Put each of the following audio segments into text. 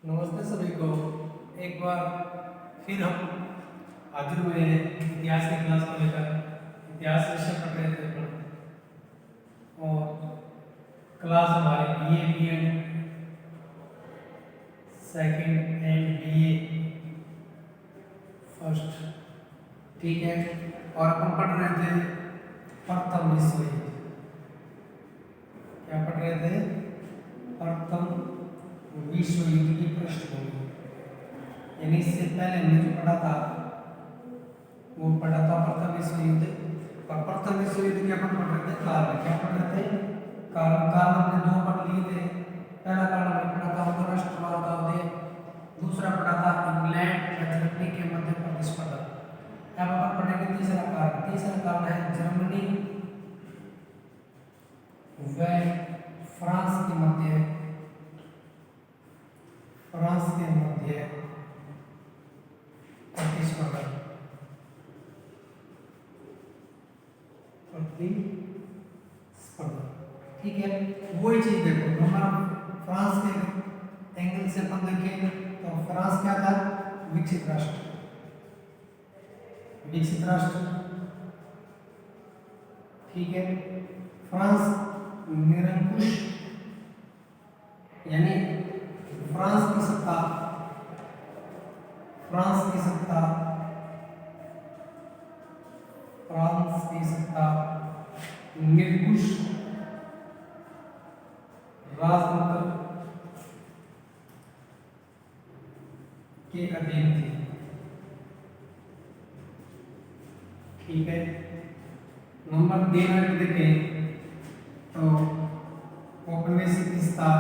नमस्ते सभी को। एक बार फिर हम हाजिर हुए हैं इतिहास की क्लास को लेकर। इतिहास विषय पढ़ रहे थे और क्लास हमारे BA second and BA first, ठीक है। और अपन पढ़ रहे थे प्रथम विश्व युद्ध। क्या पढ़ रहे थे? प्रथम विश्व युद्ध की पृष्ठभूमि। यानी इससे पहले हमने जो पढ़ा था वो पढ़ा था प्रथम विश्व युद्ध। और प्रथम विश्व युद्ध के अपन पढ़ रहे थे कारण। क्या पढ़ रहे थे? कारण। कारण हमने दो पढ़ लिए थे। पहला कारण हमने पढ़ा था अंतरराष्ट्रवाद का उदय, दूसरा पढ़ा था इंग्लैंड और जर्मनी के मध्य प्रतिस्पर्धा। अब अपन पढ़ेंगे तीसरा कारण। तीसरा कारण है जर्मनी व फ्रांस के मध्य प्रतिस्पर्धा। ठीक है, वही चीज देखो। नंबर फ्रांस के एंगल से अपन देखें तो फ्रांस क्या था? विकसित राष्ट्र। विकसित राष्ट्र, ठीक है। फ्रांस निरंकुश, यानी फ्रांस की सत्ता निरंकुश राजतंत्र के अधीन थी, ठीक है। नंबर 3 में देखें तो औपनिवेशिक विस्तार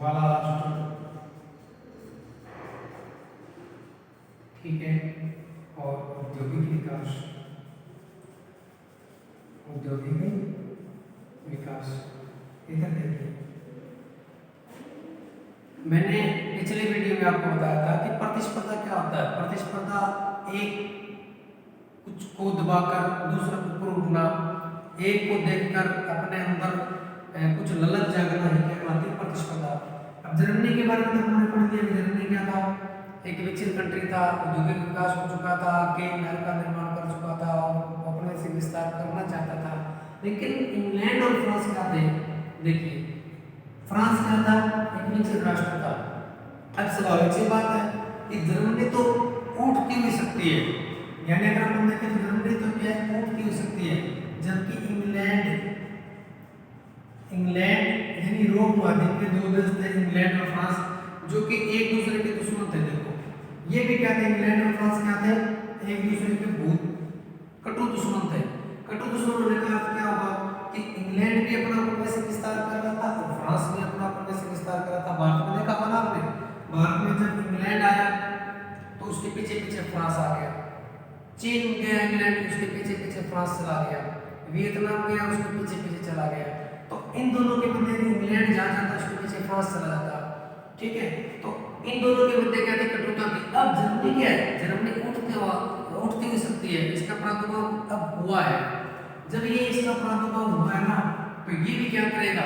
वाला राष्ट्र, ठीक है। और औद्योगिक विकास। इधर देखिए, मैंने पिछले वीडियो में आपको बताया था कि प्रतिस्पर्धा क्या होता है। प्रतिस्पर्धा एक कुछ को दबाकर दूसरे को ऊपर उठना, एक को देखकर अपने अंदर कुछ ललच जागना है, क्या कहलाती है? प्रतिस्पर्धा। अब जर्मनी के बारे में तो हमने पढ़ लिया। जर्मनी क्या था? एक विकसित कंट्री था, औद्योगिक विकास हो चुका था, कई नहर का निर्माण कर चुका था और अपने से विस्तार करना चाहता था। लेकिन इंग्लैंड और फ्रांस क्या थे? देखिए, फ्रांस क्या था? एक विकसित राष्ट्र था। अब स्वाभाविक सी बात है कि जर्मनी तो उठती हुई शक्ति है, यानी अगर हम देखें तो जर्मनी तो क्या है? उठती हुई शक्ति है। जबकि इंग्लैंड यानी यूरोप महाद्वीप के दो देश थे, इंग्लैंड और फ्रांस, जो कि एक दूसरे के दुश्मन थे। देखो, ये भी क्या थे? इंग्लैंड और फ्रांस क्या थे? एक दूसरे के बहुत कटु दुश्मन थे। कटु दुश्मन होने का अर्थ क्या होगा कि इंग्लैंड भी अपना उपनिवेश विस्तार कर रहा था और फ्रांस भी अपना उपनिवेश विस्तार कर रहा था। भारत में देखा होगा आपने, भारत में जब इंग्लैंड आया तो उसके पीछे पीछे फ्रांस आ गया। चीन गया इंग्लैंड, उसके पीछे पीछे फ्रांस चला गया। वियतनाम गया, उसके पीछे पीछे चला गया। तो इन दोनों के मध्य इंग्लैंड जहाँ जाता उसके पीछे फ्रांस चला जाता, ठीक है। तो इन दोनों के मध्य क्या थी? कटुता थी। अब जर्मनी क्या है? जर्मनी उठती हुई शक्ति है। इसका प्रादुर्भाव अब हुआ है। जब ये इसका प्रादुर्भाव हुआ है ना, तो ये भी क्या करेगा?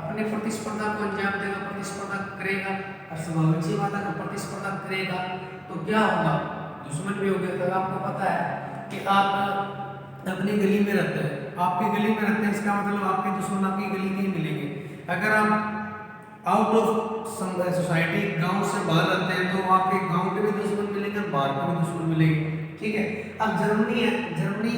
अपने प्रतिस्पर्धा को अंजाम देगा, प्रतिस्पर्धा करेगा। और स्वाभाविक सी बात है, प्रतिस्पर्धा करेगा तो क्या होगा? दुश्मन भी हो गया। तो आपको पता है कि आप अपनी गली में रहते हैं, आपकी गली में रहते हैं, इसका मतलब आपके दुश्मन आपकी गली में ही मिलेंगे। अगर आप आउट ऑफ सोसाइटी, गांव से बाहर रहते हैं, तो आपके गांव के भी दुश्मन मिलेंगे, बाहर के भी दुश्मन मिलेंगे, ठीक है। अब जर्मनी है, जर्मनी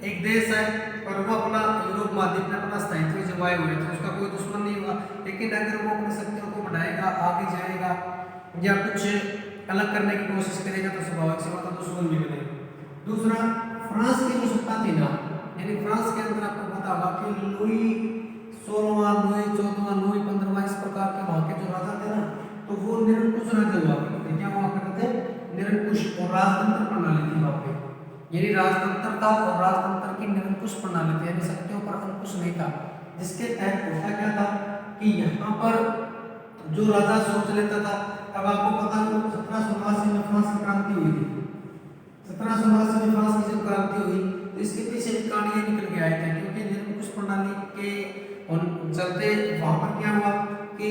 एक देश है और वो अपना यूरोप महाद्वीप में अपना स्थायित्व जमाए हुए थे, उसका कोई दुश्मन नहीं हुआ। लेकिन अगर वो अपनी शक्तियों को बढ़ाएगा, आगे जाएगा या कुछ अलग करने की कोशिश करेगा तो स्वाभाविक सी बात है दुश्मन भी मिलेगा। दूसरा, फ्रांस की जो सत्ता थी ना, यानी फ्रांस के अंदर आपको पता होगा कि लुई 16वां, लुई 14वां, लुई 15वां, इस प्रकार के वहां के जो राजा थे ना, तो वो निरंकुश राजा हुआ करते थे। क्या हुआ करते थे? निरंकुश। और राजतंत्र प्रणाली थी वहां पे, यानी राजतंत्र था और राजतंत्र की निरंकुश प्रणाली थी, यानी शक्तियों पर अंकुश नहीं था। जिसके तहत होता क्या था कि यहाँ पर जो राजा सोच लेता था। अब आपको पता है 1789 में फ्रांस की क्रांति हुई थी। 1789 में फ्रांस की जब क्रांति हुई तो इसके पीछे भी कहानी ये निकल के आए थे, क्योंकि निरंकुश प्रणाली के चलते वहां पर क्या हुआ कि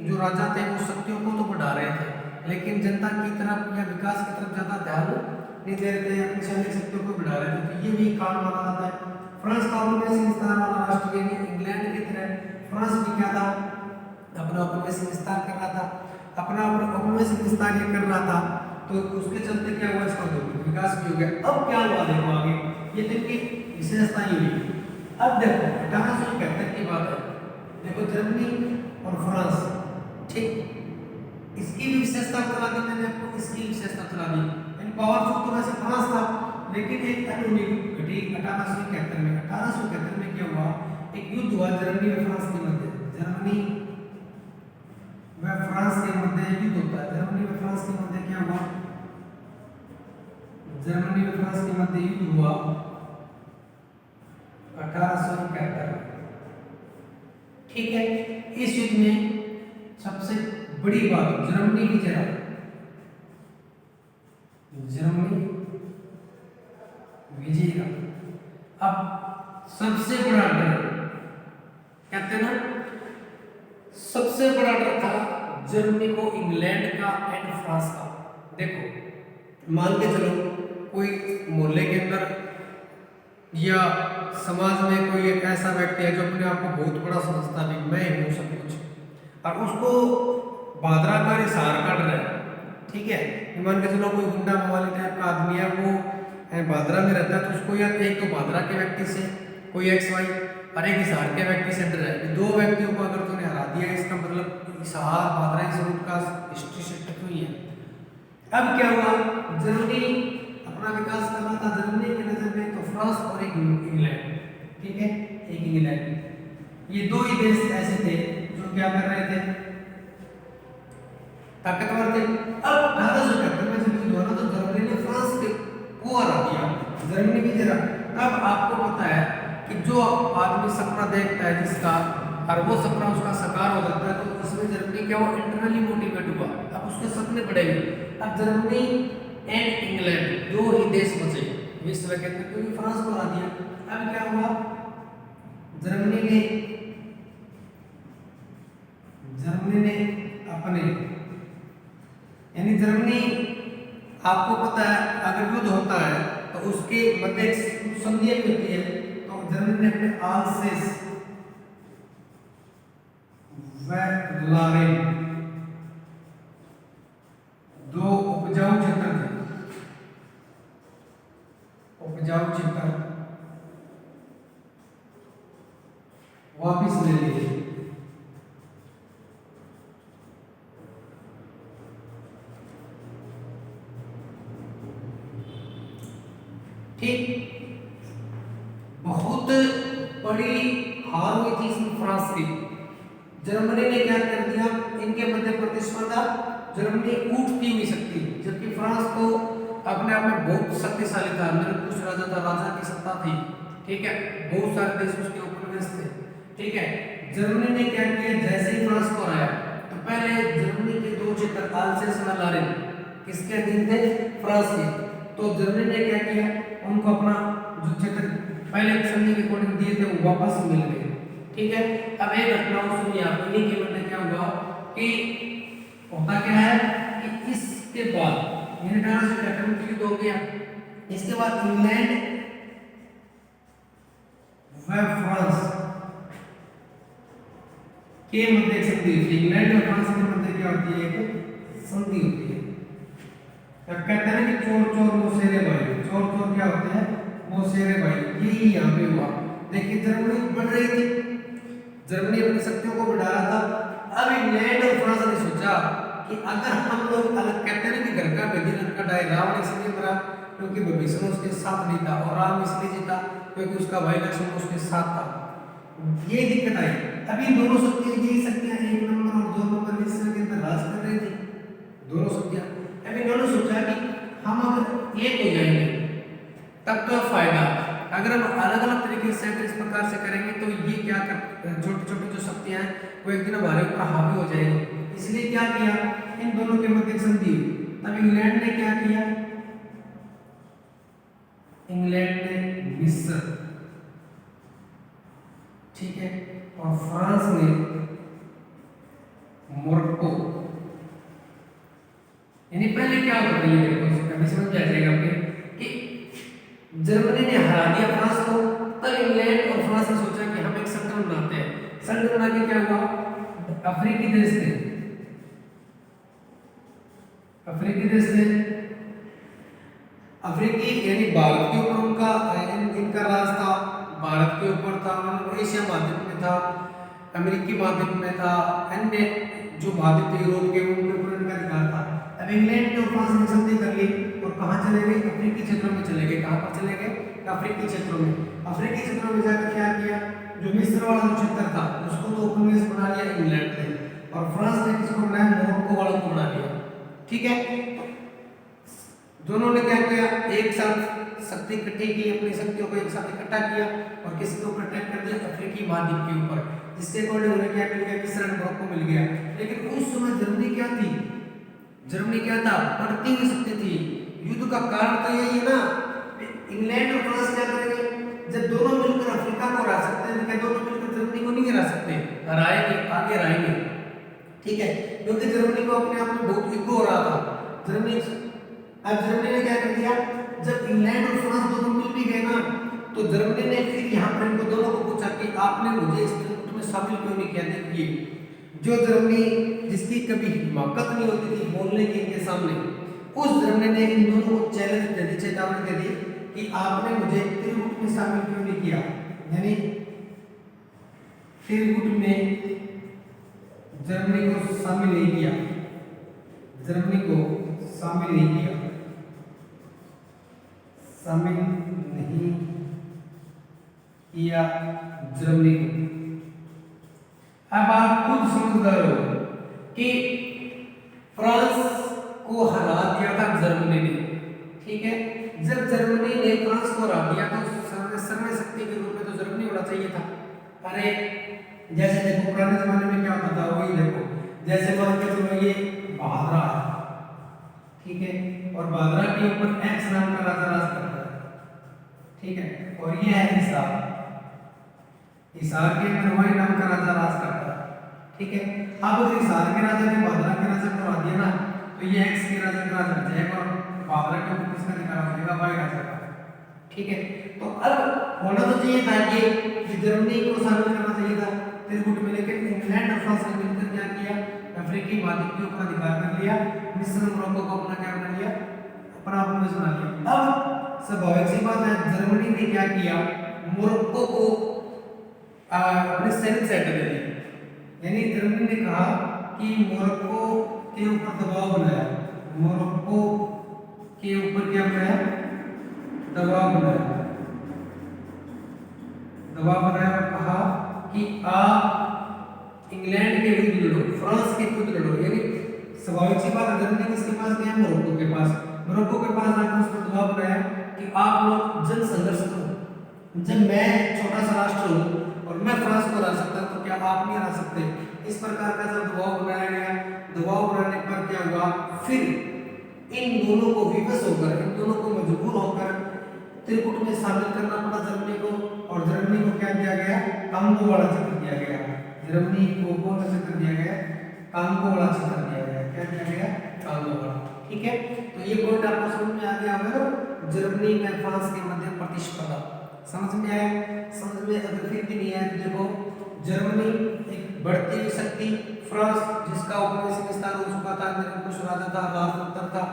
जो राजा थे वो शक्तियों को तो बढ़ा रहे थे, लेकिन जनता की तरफ या विकास की तरफ ज्यादा ध्यान नहीं दे रहे थे, अपनी सैनिक शक्तियों को बढ़ा रहे थे। तो ये भी कारण माना जाता है। फ्रांस का औपनिवेशिक विस्तार वाला राष्ट्र भी इंग्लैंड की तरह फ्रांस भी क्या था, अपना औपनिवेशिक विस्तार कर रहा था, अपना औपनिवेशिक विस्तार ये कर रहा था, तो उसके चलते क्या हुआ, इसका विकास भी हो गया। अब क्या हुआ देखो आगे, ये दिन की विशेषता ये हुई। अब देखो 1871 की बात है, देखो जर्मनी और फ्रांस, ठीक, इसकी भी विशेषता बता दी मैंने आपको, इसकी विशेषता बता दी। यानी पावरफुल तो वैसे फ्रांस था, लेकिन एक अनूठी घटी 1871 में। 1871 में क्या हुआ, एक युद्ध हुआ जर्मनी और फ्रांस के मध्य। जर्मनी व फ्रांस के मध्य युद्ध होता है। जर्मनी व फ्रांस के मध्य क्या हुआ, जर्मनी व फ्रांस के मध्य युद्ध हुआ 1871, ठीक है। इस युद्ध में सबसे बड़ी बात, जर्मनी विजय, जर्मनी विजय। अब सबसे बड़ा डर, कहते हैं ना, सबसे बड़ा डर था जर्मनी को इंग्लैंड का एंड फ्रांस का। देखो मान के चलो कोई मोहल्ले के अंदर या समाज में कोई एक ऐसा व्यक्ति है जो अपने आप को बहुत बड़ा समझता है, मैं हूँ सब कुछ, और उसको भादरा का हिसार काट रहा है, ठीक है। मान के चलो कोई गुंडा मवाली टाइप का आदमी है, वो भादरा में रहता है, तो उसको या एक तो भादरा के व्यक्ति से कोई एक्स वाई और एक हिसार के व्यक्ति से डर है। दो व्यक्तियों को अगर तूने हरा दिया, इसका मतलब हिसार भादरा इस रूट का हिस्ट्री से टच हुई है। अब क्या हुआ, जर्मनी अपना विकास कर रहा था, जर्मनी की नजर में तो फ्रांस और एक इंग्लैंड, ठीक है, एक इंग्लैंड, ये दो ही देश ऐसे थे जो क्या कर रहे थे, ताकतवर थे। अब 1871 में जब युद्ध हुआ ना, तो जर्मनी ने फ्रांस को हरा दिया, जर्मनी की जरा। अब आपको पता है कि जो आदमी सपना देखता है जिसका, और वो सपना उसका साकार हो जाता है, तो इसमें जर्मनी क्या हुआ, इंटरनली मोटिवेट हुआ, अब उसके सपने बड़े हुए। अब जर्मनी एंड इंग्लैंड दो ही देश बचे विश्व के अंदर, क्योंकि फ्रांस को हरा दिया। अब क्या हुआ, जर्मनी ने अपने, यानी जर्मनी, आपको पता है अगर युद्ध होता है तो उसके मध्य संधि होती है, तो जर्मनी ने अपने आल्सेस व लारेन दो उपजाऊ क्षेत्र थे, उपजाऊ क्षेत्र वापिस ले लिए। ठीक, बहुत बड़ी हार हुई थी इसमें फ्रांस की। जर्मनी ने क्या कर दिया, इनके मध्य प्रतिस्पर्धा, जर्मनी उठती हुई शक्ति, जबकि फ्रांस तो अपने आप में बहुत शक्तिशाली था, निरंकुश राजा था, राजा की सत्ता थी, ठीक है, बहुत सारे देश उसके उपनिवेश थे, ठीक है। जर्मनी ने क्या किया, जैसे ही फ्रांस को हराया तो पहले जर्मनी के दो क्षेत्र अल्सेस व लारेन किसके अधीन थे, फ्रांस के। तो जर्मनी ने क्या किया, उनको अपना जो क्षेत्र पहले संधि के अकॉर्डिंग दिए थे वो वापस मिल गए, ठीक है। अब एक घटना सुनिए आप, इन्हीं के मध्य क्या हुआ कि होता क्या है कि इसके बाद मेरे ख्याल से पैटर्न की युद्ध हो गया, इसके बाद इंग्लैंड व फ्रांस के मध्य एक संधि होती है, इंग्लैंड और फ्रांस के मध्य क्या होती है, एक संधि होती है। अब कहते हैं कि चोर चोर मोसेरे भाई, चोर चोर क्या होते हैं, मोसेरे भाई, यही यहाँ पे हुआ। देखिए जर्मनी बढ़ रही थी, जर्मनी अपनी शक्तियों को बढ़ा रहा था। अब इंग्लैंड और फ्रांस ने सोचा कि अगर हम लोग अलग, कहते हैं कि घर का बेदी लड़का डाय, रावण इसलिए मरा क्योंकि विभीषण उसके साथ नहीं था, और राम इसलिए जीता क्योंकि उसका भाई लक्ष्मण उसके साथ था। ये दिक्कत आई। अभी दोनों शक्तियां, यही शक्तियां एक नंबर और दो नंबर विश्व के अंदर राज कर रही थी, दोनों शक्तियां। अभी इन्होंने सोचा कि हम अगर एक हो जाएंगे तब तो फायदा, अगर हम अलग अलग तरीके से अगर इस प्रकार से करेंगे तो ये क्या कर, छोटी छोटी जो शक्तियां हैं वो एक दिन हमारे ऊपर हावी हो जाएंगी। इसलिए क्या किया, इन दोनों के मध्य संधि। तब इंग्लैंड ने क्या किया, इंग्लैंड ने फ्रांस ने मोरक्को, यानी पहले क्या होता है ये देखो, कभी समझ में आ जाएगा आपके कि जर्मनी ने हरा दिया फ्रांस को, तब इंग्लैंड और फ्रांस ने सोचा कि हम एक संगठन बनाते हैं। संगठन बना के क्या हुआ, अफ्रीकी देश थे, अफ्रीकी देश थे, अफ्रीकी यानी भारत के ऊपर उनका इनका राज था, भारत के ऊपर था, मतलब एशिया महाद्वीप में था, अमेरिकी महाद्वीप में था, अन्य जो महाद्वीप थे यूरोप के उनके ऊपर इनका अधिकार था। अब इंग्लैंड और फ्रांस ने संधि कर ली और कहाँ चले गए, अफ्रीकी क्षेत्रों में चले गए। कहाँ पर चले गए, अफ्रीकी क्षेत्रों में। अफ्रीकी क्षेत्रों में जाकर क्या किया, जो मिस्र वाला जो क्षेत्र था उसको तो उपनिवेश बना लिया इंग्लैंड ने, और फ्रांस ने किसको बनाया, मोरक्को वाला को बना लिया। ठीक है, दोनों ने क्या किया, एक साथ शक्ति इकट्ठी की, अपनी शक्तियों को एक साथ इकट्ठा किया और किसी को अटैक कर दिया अफ्रीकी महाद्वीप के ऊपर, जिसके अकॉर्डिंग उन्हें क्या मिल गया, मिस्र एंड मोरक्को मिल गया। लेकिन उस समय जर्मनी क्या थी, जर्मनी क्या था, बढ़ती हुई शक्ति थी। युद्ध का कारण तो यही है ना, इंग्लैंड और फ्रांस क्या करेंगे, जब दोनों मिलकर अफ्रीका को हरा सकते हैं, क्या दोनों मिलकर जर्मनी को नहीं हरा सकते, हराएंगे, आगे हराएंगे। ठीक है, क्योंकि जर्मनी को अपने आप में बहुत ईगो हो रहा था। जर्मनी, अब जर्मनी ने क्या कर दिया, जब इंग्लैंड और फ्रांस दोनों मिल भी गए ना, तो जर्मनी ने फिर यहाँ पर इनको दोनों को पूछा कि आपने मुझे इस युद्ध में शामिल क्यों नहीं किया। देखिए, जो जर्मनी जिसकी कभी हिम्मत नहीं होती थी बोलने की इनके सामने, उस जर्मनी ने इन दोनों को चैलेंज दे दी, चेतावनी दे दी कि आपने मुझे त्रिगुट में शामिल क्यों नहीं किया, यानी त्रिगुट में जर्मनी को शामिल नहीं किया, जर्मनी को शामिल नहीं किया, शामिल नहीं किया जर्मनी को। अब आप खुद समझदार हो कि फ्रांस को हरा दिया था जर्मनी ने। ठीक है, जब जर्मनी ने फ्रांस को हरा दिया तो सर्वशक्ति शक्ति के रूप में तो जर्मनी होना चाहिए था। अरे जैसे देखो पुराने जमाने में क्या होता था, वही देखो, जैसे मान के चलो ये बहादुरा है, ठीक है, और बहादुरा के ऊपर एक्स नाम का राजा राज करता है। ठीक है, और ये है हिसार, हिसार के अंदर वही नाम का राजा राज करता है। ठीक है, अब अगर हिसार के राजा ने बहादुरा के राजा को हरा दिया ना, तो ये एक्स के राजा का राजा बन जाएगा और बहादुरा के ऊपर किसका अधिकार हो जाएगा, वाई राजा का। ठीक है, तो अब होना तो चाहिए था कि जर्मनी को शामिल करना चाहिए था त्रिगुट में, लेकिन इंग्लैंड और फ्रांस ने मिलकर क्या किया, अफ्रीकी महाद्वीप के ऊपर अधिकार कर लिया, मिस्र मोरक्को को अपना क्या बना लिया, अपना उपनिवेश बना लिया। अब स्वाभाविक सी बात है, जर्मनी ने क्या किया, मोरक्को को अपने सैनिक सेंटर दे दिया, यानी जर्मनी ने कहा कि मोरक्को के ऊपर दबाव बनाया, मोरक्को के ऊपर क्या बनाया, दबाव बनाया, दबाव बनाया और कहा कि आप इंग्लैंड के विरुद्ध लड़ो, फ्रांस के विरुद्ध लड़ो। यानी स्वाभाविक सी बात है, जर्मनी किसके पास गया, मोरक्को के पास, मोरक्को के पास जाकर उस पर दबाव बनाया कि आप लोग जन संघर्ष करो। जब मैं छोटा सा राष्ट्र हूँ और मैं फ्रांस को हरा सकता तो क्या आप नहीं हरा सकते। इस प्रकार का जब दबाव बनाया गया, दबाव बनाने पर क्या हुआ, फिर इन दोनों को विवश होकर, इन दोनों को मजबूर होकर त्रिकूट में शामिल करना पड़ा जर्मनी को, और जर्मनी को क्या दिया गया, कांगो वाला क्षेत्र दिया गया। जर्मनी को कौन सा क्षेत्र दिया गया, कांगो वाला क्षेत्र दिया गया। क्या दिया गया, कांगो वाला। ठीक है, तो ये पॉइंट आपको समझ में आ गया होगा, जर्मनी में फ्रांस के मध्य प्रतिस्पर्धा समझ में आया। समझ में अगर फिर भी नहीं आया तो देखो, जर्मनी एक बढ़ती हुई शक्ति, फ्रांस जिसका उपनिवेश विस्तार हो चुका था, निरंकुश राजा था, राजतंत्र था,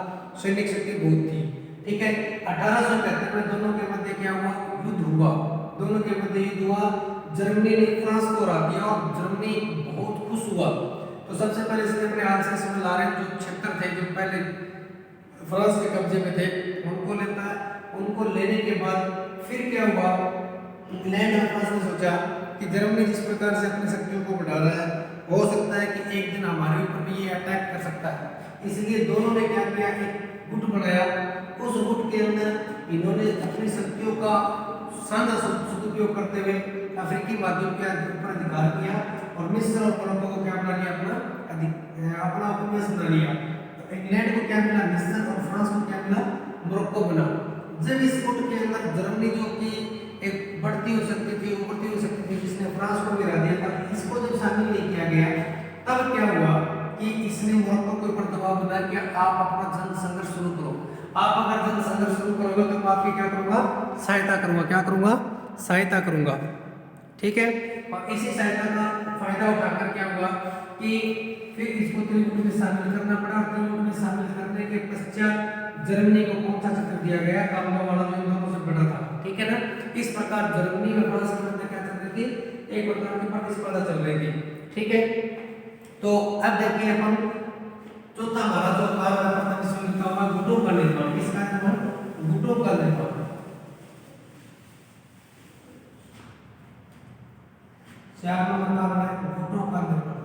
सैनिक शक्ति बहुत थी। ठीक है, 1873 में दोनों के मध्य क्या हुआ, युद्ध हुआ, दोनों के मध्य युद्ध हुआ, जर्मनी ने फ्रांस को हरा दिया और जर्मनी बहुत खुश हुआ। तो सबसे पहले इसने अपने हाथ से समझ ला रहे हैं, जो क्षेत्र थे जो पहले फ्रांस के कब्जे में थे उनको लेता है। उनको लेने के बाद फिर क्या हुआ, इंग्लैंड और फ्रांस ने सोचा कि जर्मनी जिस प्रकार से अपनी शक्तियों को बढ़ा रहा है, हो सकता है कि एक दिन हमारे ऊपर भी ये अटैक कर सकता है। इसलिए दोनों ने क्या किया, एक गुट बनाया। उस गुट के अंदर इन्होंने अपनी शक्तियों का साझा सदुपयोग करते हुए अफ्रीकी महाद्वीप के ऊपर अधिकार किया और मिस्र और मोरक्को को क्या बना लिया, अपना उपनिवेश बना लिया। तो इंग्लैंड को क्या मिला, मिस्र, और फ्रांस को क्या मिला, मोरक्को बना। जब इस गुट के अंदर जर्मनी जो कि एक बढ़ती हुई शक्ति थी, उभरती हुई शक्ति थी, इसने फ्रांस को गिरा दिया था। इसको जब शामिल नहीं किया गया तब क्या हुआ कि इसने मोरक्को के ऊपर दबाव बनाया कि आप अपना जन संघर्ष शुरू करो, आप अगर जन संघर्ष शुरू करोगे तो मैं आपकी क्या करूंगा, सहायता करूंगा, क्या करूंगा, सहायता करूंगा। ठीक है, और इसी सहायता का फायदा उठाकर क्या हुआ कि फिर इसको त्रिगुट में शामिल करना पड़ा। त्रिगुट में शामिल करने के पश्चात जर्मनी को कौन सा चक्र दिया गया, कामगा वाला, जो इन दोनों से बड़ा था। ठीक है ना, इस प्रकार जर्मनी और फ्रांस के मध्य क्या चल रही थी, एक प्रकार की प्रतिस्पर्धा चल रही थी। ठीक है, तो अब देखिए अपन चौथा हमारा जो कार्य था विश्व युद्ध का गुटों का निर्माण। किसका निर्माण, गुटों का निर्माण। चार नंबर कार्य है गुटों का निर्माण।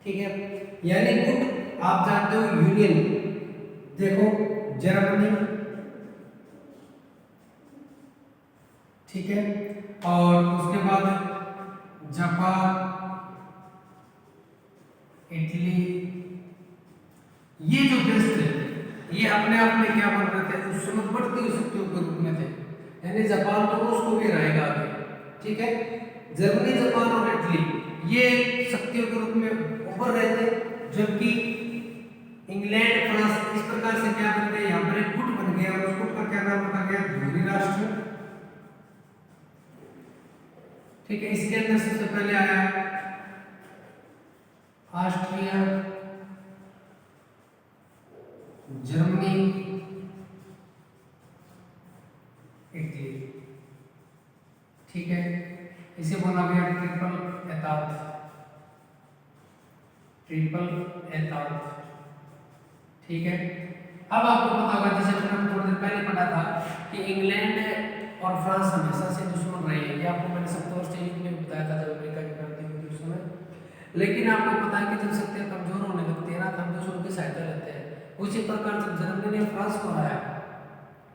ठीक है, यानी गुट आप जानते हो यूनियन, देखो जर्मनी, ठीक है, और उसके बाद जापान, इटली, ये जो देश थे ये अपने आप में क्या बन रहे थे, उस समय बढ़ती हुई शक्तियों के रूप में थे। यानी जापान तो रूस को भी रहेगा आगे। ठीक है, जर्मनी, जापान और इटली ये शक्तियों के रूप में उभर रहे थे, जबकि इंग्लैंड, फ्रांस इस प्रकार से क्या बन गए, यहाँ पर एक गुट बन गया और उस गुट का क्या नाम रखा गया, ध्रुवीय राष्ट्र। ठीक है, इसके अंदर सबसे पहले आया ऑस्ट्रिया, जर्मनी, इटली। ठीक है, इसे बोला गया ट्रिपल एतात, ट्रिपल एतात। ठीक है, अब आपको पता होगा जैसे मैंने थोड़ी देर पहले पढ़ा था कि इंग्लैंड और फ्रांस हमेशा से दुश्मन रहे हैं। ये आपको मैंने 70 वर्ष के युद्ध में बताया था जब अमेरिका की क्रांति हुई थी उस समय। लेकिन आपको पता है कि जब शक्तियां कमजोर होने लगती है ना, हम दूसरों की सहायता लेते हैं। उसी प्रकार जब जर्मनी ने फ्रांस को हराया,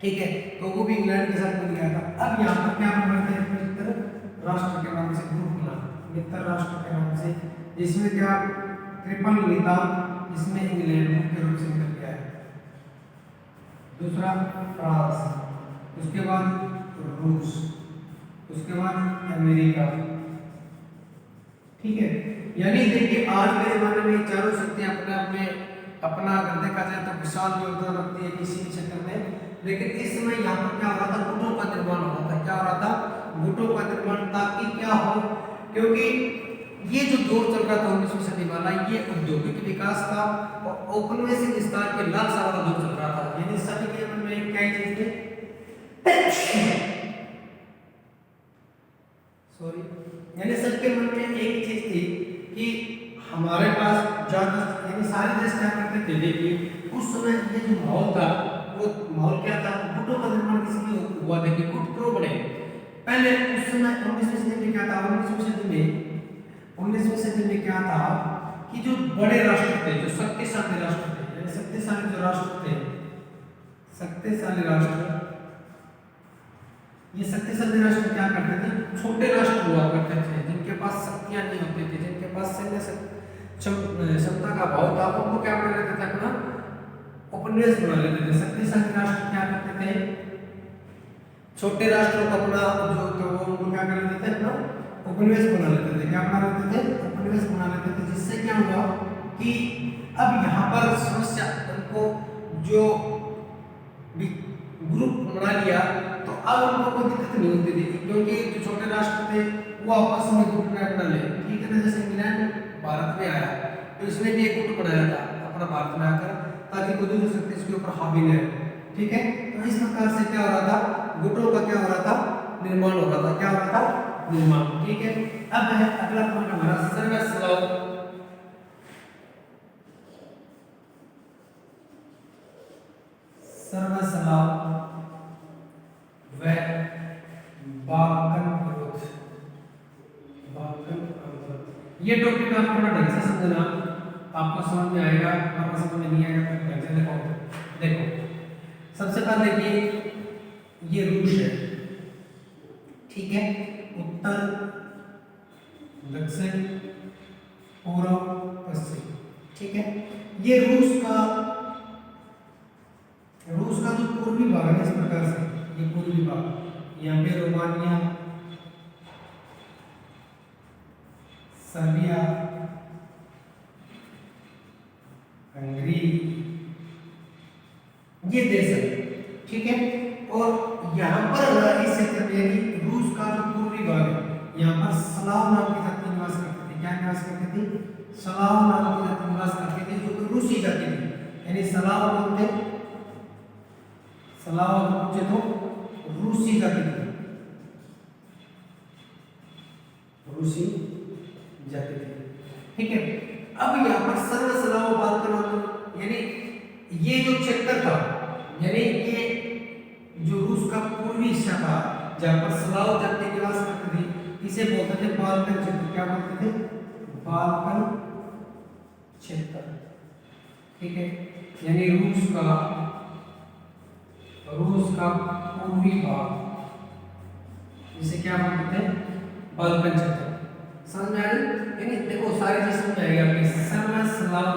ठीक है, तो वो भी इंग्लैंड के साथ मिल गया था। अब यहाँ पर क्या बन रहे थे, मित्र राष्ट्र के नाम से ग्रुप बना, मित्र राष्ट्र के नाम से, जिसमें क्या ट्रिपल निताब, इसमें इंग्लैंड मुख्य रूप से मिल गया है, दूसरा फ्रांस, उसके बाद रूस, उसके बाद अमेरिका। ठीक है, यानी देखिए आज के जमाने में चारों शक्तियां अपने आप में अपना अगर देखा जाए तो विशाल योगदान रखती है किसी भी क्षेत्र में। लेकिन इस समय यहाँ पर क्या हो रहा था, गुटों का निर्माण हो रहा था। क्या हो रहा था, गुटों का निर्माण, ताकि क्या हो, क्योंकि ये जो दौर चल रहा था 19वीं सदी वाला, ये औद्योगिक विकास का और औपनिवेशिक विस्तार के लालसा वाला दौर चल रहा था। यानी सभी के मन में क्या चीज थी, सॉरी, यानी सबके मन में एक चीज थी कि हमारे पास ज्यादा, यानी सारे देश क्या करते थे, देखिए उस समय ये जो माहौल था वो माहौल क्या था, गुटों का निर्माण किसकी हुआ, देखिए गुट क्यों बने। पहले उस समय 19वीं सदी में क्या था, 19वीं सदी में क्या था कि जो बड़े राष्ट्र थे, जो शक्तिशाली राष्ट्र थे, यानी शक्तिशाली जो राष्ट्र थे, शक्तिशाली राष्ट्र, ये शक्तिशाली राष्ट्र क्या करते थे, छोटे राष्ट्र हुआ करते थे, जिनके पास शक्तियां नहीं होती थी, जिनके पास सैन्य क्षमता का अभाव था, उनको क्या बना लेते थे, अपना उपनिवेश बना लेते थे। शक्तिशाली राष्ट्र क्या करते थे, छोटे राष्ट्रों को अपना जो तो वो उनको क्या कर लेते थे, अपना उपनिवेश बना लेते थे। क्या बना लेते थे, उपनिवेश बना लेते थे, जिससे क्या हुआ कि अब यहाँ पर समस्या, उनको जो ग्रुप बना लिया तो अब उनको कोई दिक्कत नहीं होती थी, क्योंकि जो छोटे राष्ट्र थे वो आपस में गुट बना ले। ठीक है ना, जैसे इंग्लैंड भारत में आया तो इसने भी एक गुट बनाया था अपना भारत में आकर, ताकि कोई दूसरी शक्ति इसके ऊपर हावी न रहे। ठीक है, तो इस प्रकार से क्या हो रहा था, गुटों का क्या हो रहा था, निर्माण हो रहा था। क्या हो रहा था, निर्माण। ठीक है, अब है अगला पॉइंट हमारा सर्वस्व, सर्वसलाव व बाल्कन विरोध, बाल्कन विरोध। ये टॉपिक आपको थोड़ा ढंग से समझना, आपको समझ में आएगा, आपको समझ में नहीं आएगा तो ढंग से देखो। देखो सबसे पहले देखिए ये रूस है, ठीक है, उत्तर, दक्षिण, पूर्व, पश्चिम। ठीक है, ये रूस का पूर्वी भाग है इस प्रकार से, ये पूर्वी भाग, यहाँ पे रोमानिया, सर्बिया, हंगरी, ये देश है, ठीक है। और यहाँ पर इस क्षेत्र में यानी रूस का जो पूर्वी भाग है, यहाँ पर स्लाव नाम की जाति निवास करती थी। क्या निवास करती थी? स्लाव नाम की जाति निवास करती थी, जो कि रूसी जाति थी। यानी स्लाव बोलते, स्लाव बोलते तो रूसी जाति थी, रूसी जाति थी, ठीक है। अब यहाँ पर सर्व स्लाव बाल्कन, यानी ये जो क्षेत्र था, यानी ये जो रूस का पूर्वी हिस्सा था जहाँ पर स्लाव जाति निवास करती थी, इसे बोलते थे बाल्कन क्षेत्र। क्या बोलते थे? बाल्कन क्षेत्र, ठीक है। यानी रूस का पूर्वी भाग, इसे क्या बोलते थे? बाल्कन क्षेत्र। समझ में आ रही? यानी देखो सारी चीज समझ आएगी आपकी। सर्व स्लाव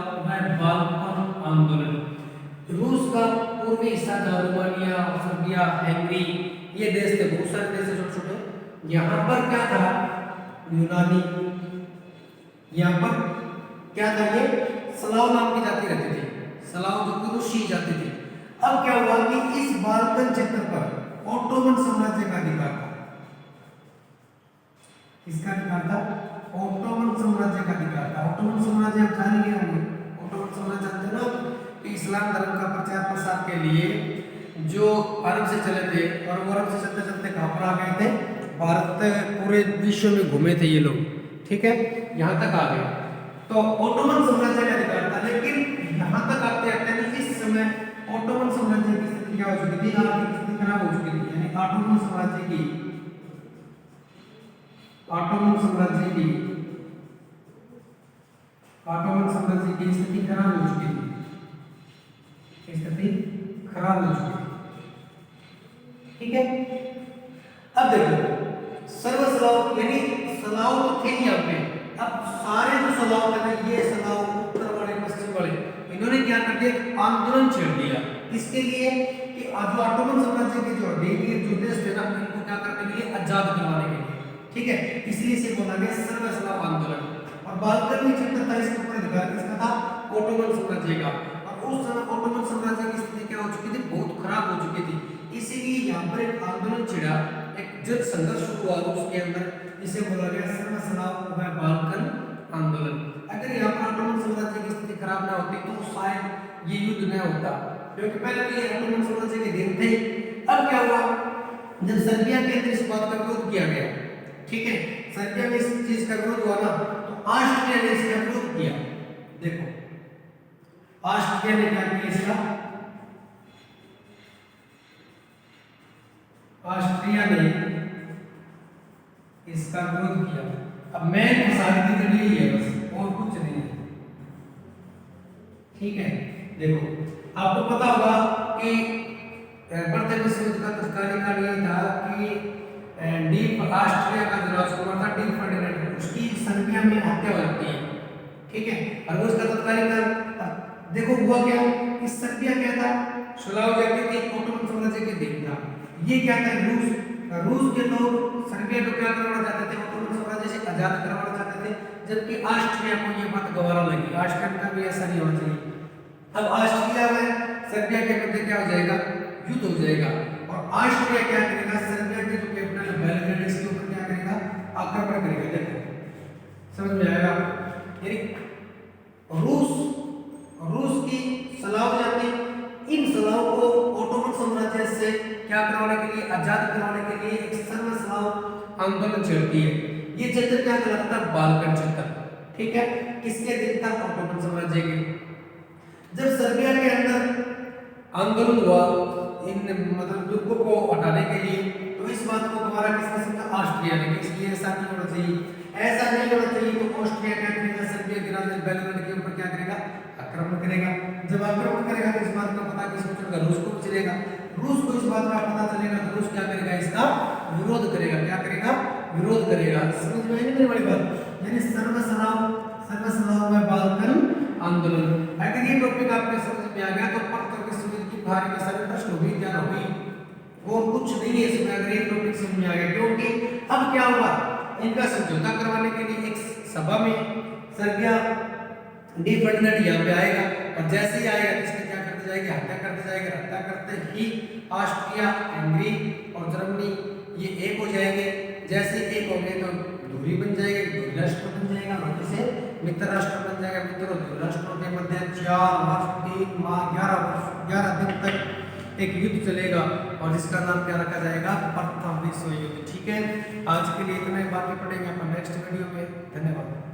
बाल्कन आंदोलन, रूस का पूर्वी हिस्सा था, रोमानिया, सर्बिया, हंगरी, ये देश थे, बहुत सारे देश छोटे छोटे। यहाँ पर क्या था? यूनानी, यहाँ पर क्या था? ये स्लाव नाम की जाति रहती थी, स्लाव जो कि रूसी जाति थी। अब क्या हुआ कि इस बाल्कन क्षेत्र पर ऑटोमन साम्राज्य का अधिकार था। किसका अधिकार था? ऑटोमन साम्राज्य का अधिकार था। ऑटोमन साम्राज्य आप जानेंगे होंगे, ऑटोमन साम्राज्य जानते ना, इस्लाम धर्म का प्रचार प्रसार के लिए जो अरब से चले थे, और वो अरब से चलते चलते कहाँ पर आ गए थे? भारत, पूरे विश्व में घूमे थे ये लोग, ठीक है, यहाँ तक आ गए। तो ऑटोमन साम्राज्य का अधिकार था, लेकिन यहाँ तक आते आते इस समय ऑटोमन साम्राज्य की स्थिति क्या हो चुकी थी? आर्थिक स्थिति खराब हो चुकी थी। यानी ऑटोमन साम्राज्य की स्थिति खराब हो चुकी थी, स्थिति खराब हो चुकी है, ठीक है। अब देखो सर्व स्लाव, यानी स्लाव तो थे यहाँ पे। अब सारे जो स्लाव थे, ये स्लाव उत्तर वाले, पश्चिम वाले, इन्होंने क्या कर दिया? आंदोलन छेड़ दिया। इसके लिए कि जो ऑटोमन साम्राज्य के जो देश थे ना, इनको क्या करने के लिए? आजाद करवाने के लिए, ठीक है। इसलिए इसे बोला गया सर्व स्लाव आंदोलन। और बाल्कन में क्षेत्र था, इसके ऊपर अधिकार किसका था? ऑटोमन साम्राज्य का। उस समय ऑटोमन साम्राज्य की स्थिति क्या हो चुकी थी? बहुत खराब हो चुकी थी। इसीलिए यहाँ पर एक आंदोलन छिड़ा, एक जन संघर्ष शुरू हुआ उसके अंदर, इसे बोला गया सर्व स्लाव बाल्कन आंदोलन। अगर यहाँ पर ऑटोमन साम्राज्य की स्थिति खराब ना होती तो शायद ये युद्ध न होता, क्योंकि पहले तो ये ऑटोमन साम्राज्य के दिन थे। अब क्या हुआ? जब सर्बिया के अंदर इस बात का विरोध किया गया, ठीक है, सर्बिया में इस चीज का विरोध हुआ ना, तो ऑस्ट्रिया ने इसका विरोध किया। देखो ऑस्ट्रिया ने क्या किया? इसका ऑस्ट्रिया ने इसका विरोध किया। अब मैं फसाने की जरूरी है बस, और कुछ नहीं है, ठीक है। देखो आपको पता होगा कि प्रथम विश्व युद्ध का तत्कालीन कारण यह था कि डीप ऑस्ट्रिया का जो राजकुमार था डी फर्डिनेंड, उसकी सर्बिया में हत्या हो जाती है, ठीक है। और उसका तत्कालीन कारण देखो हुआ क्या कि सर्बिया क्या था? स्लाव जाति थी, ऑटोमन साम्राज्य के दिन था। ये क्या था? रूस के लोग सर्बिया को क्या करवाना चाहते थे? ऑटोमन साम्राज्य से आजाद करवाना चाहते थे, जबकि ऑस्ट्रिया को ये बात गवारा लगी। ऑस्ट्रिया का भी ऐसा नहीं होना चाहिए। अब ऑस्ट्रिया में सर्बिया के मध्य क्या हो जाएगा? युद्ध हो जाएगा। और ऑस्ट्रिया क्या करेगा? सर्बिया के जो कैपिटल बेलग्रेड, इसके ऊपर क्या करेगा? आक्रमण करेगा। देखो समझ में आएगा? यानी रूस की स्लाव जाति इन स्लाव को ऑटोमन साम्राज्य से क्या करवाने के लिए? आजाद करवाने के लिए एक सर्व स्लाव आंदोलन छेड़ती है। ये क्षेत्र क्या कहलाता था? बाल्कन क्षेत्र, ठीक है। किसके दिन था? ऑटोमन साम्राज्य के। जब सर्बिया के अंदर आंदोलन हुआ इन मतलब दुर्गों को हटाने के लिए, तो इस बात को दोबारा किसने समझा? ऑस्ट्रिया ने। इसलिए ऐसा नहीं होना चाहिए, ऐसा नहीं होना चाहिए। तो ऑस्ट्रिया क्या करेगा? सर्बिया की राजधानी बेलग्रेड के ऊपर क्या करेगा? आक्रमण करेगा। जब आक्रमण करेगा तो इस बात का पता किसको चलेगा? रूस को चलेगा। रूस को इस बात का पता चलेगा तो रूस क्या करेगा? इसका विरोध करेगा। क्या करेगा? विरोध करेगा। समझ में आई नहीं बड़ी बात? यानी सर्व स्लाव बाल्कन आंदोलन। अगर ये टॉपिक आपके समझ में आ गया तो प्रथम विश्व युद्ध की बुखार में सर हो गई, क्या हो गई, और कुछ नहीं है इसमें। अगर एक टॉपिक समझ में आ गया, क्योंकि अब क्या हुआ, इनका समझौता करवाने के लिए एक सभा में सर्बिया डी फर्डिनेंड यहाँ पे आएगा, और जैसे ही आएगा इसकी क्या करते जाएंगे, हत्या करते जाएंगे। हत्या करते ही ऑस्ट्रिया, हंगरी और जर्मनी ये एक हो जाएंगे। जैसे एक हो गए तो दूरी बन जाएगी, दूरी राष्ट्र बन जाएगा, और जैसे मित्र राष्ट्र बन जाएगा। मित्र और दूरी राष्ट्रों के मध्य 4 वर्ष 3 माह 11 दिन तक एक युद्ध चलेगा, और जिसका नाम क्या रखा जाएगा, प्रथम विश्व युद्ध। ठीक है, आज के लिए इतना ही, बाकी पढ़ेंगे अपन नेक्स्ट वीडियो में। धन्यवाद।